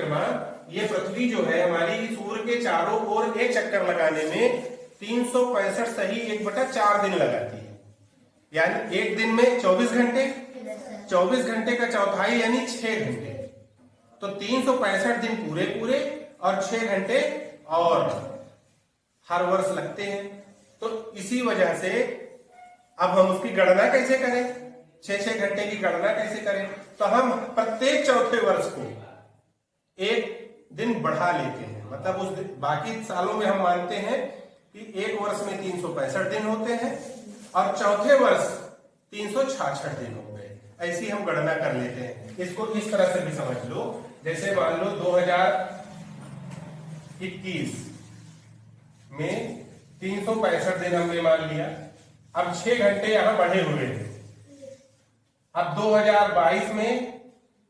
परिक्रमा, ये पृथ्वी जो है हमारी सूर्य के चारों ओर एक चक्कर लगाने में 365 सही 1/4 दिन लगाती है। यानी एक दिन में 24 घंटे, 24 घंटे का चौथाई यानी 6 घंटे। तो 365 दिन पूरे पूरे और 6 घंटे और हर वर्ष लगते हैं। तो इसी वजह से अब हम उसकी गणना कैसे करें, 6 घंटे की गणना कैसे करें? तो हम प्रत्येक चौथे वर्ष को एक दिन बढ़ा लेते हैं। मतलब उस बाकी सालों में हम मानते हैं कि एक वर्ष में 365 दिन होते हैं और चौथे वर्ष 366 दिन हो गए। ऐसी हम गणना कर लेते हैं। इसको इस तरह से भी समझ लो, जैसे मान लो 2021 में 365 दिन हमने मान लिया। अब 6 घंटे यहां बढ़े हुए हैं। अब 2022 में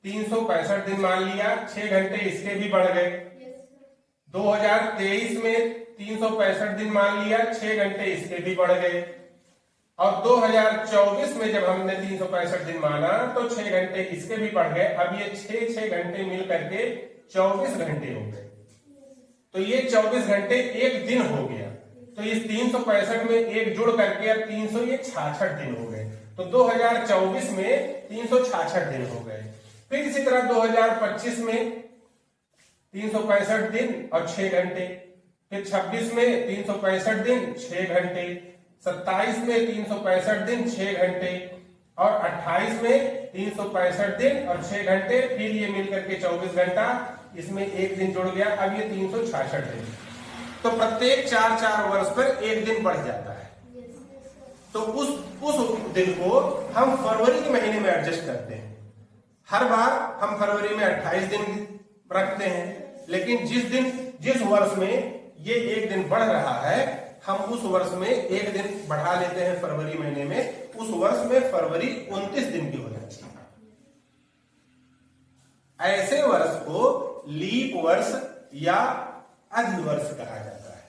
365 दिन मान लिया, 6 घंटे इसके भी बढ़ गए। 2023 में 365 दिन मान लिया, 6 घंटे इसके भी बढ़ गए। और 2024 में जब हमने 365 दिन माना तो 6 घंटे इसके भी बढ़ गए। अब ये 6 घंटे मिल करके 24 घंटे हो गए। तो ये 24 घंटे एक दिन हो गया। तो इस 365 में एक जुड़ करके अब 366 दिन हो गए। तो 2024 में 366 दिन हो गए। फिर इसी तरह 2025 में 365 दिन और 6 घंटे, फिर 26 में 365 दिन 6 घंटे, 27 में 365 दिन 6 घंटे और 28 में 365 दिन और 6 घंटे। फिर ये मिलकर के 24 घंटा, इसमें एक दिन जुड़ गया। अब ये 366 दिन। तो प्रत्येक 4 वर्ष पर एक दिन बढ़ जाता है। तो उस दिन को हम फरवरी के महीने में एडजस्ट करते हैं। हर बार हम फरवरी में 28 दिन रखते हैं, लेकिन जिस वर्ष में ये एक दिन बढ़ रहा है, हम उस वर्ष में एक दिन बढ़ा लेते हैं फरवरी महीने में। उस वर्ष में फरवरी 29 दिन की हो जाती है। ऐसे वर्ष को लीप वर्ष या अधिवर्ष कहा जाता है,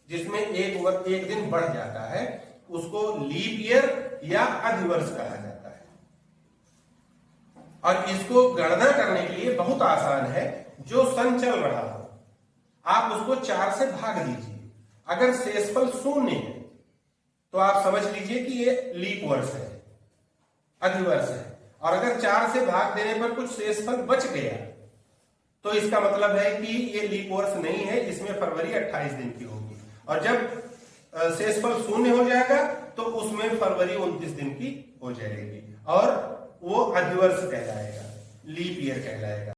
जिसमें एक दिन बढ़ जाता है। उसको लीप ईयर या अधिवर्ष कहा जाता है। और इसको गणना करने के लिए बहुत आसान है। जो सन चल रहा हो आप उसको 4 से भाग दीजिए। अगर शेषफल 0 है तो आप समझ लीजिए कि ये लीप वर्ष है, अधिवर्ष है। और अगर 4 से भाग देने पर कुछ शेषफल बच गया तो इसका मतलब है कि ये लीप वर्ष नहीं है, इसमें फरवरी 28 दिन की होगी। और जब शेषफल 0 हो जाएगा तो उसमें फरवरी 29 दिन की हो जाएगी और वो अधिवर्ष कहलाएगा, लीप ईयर कहलाएगा।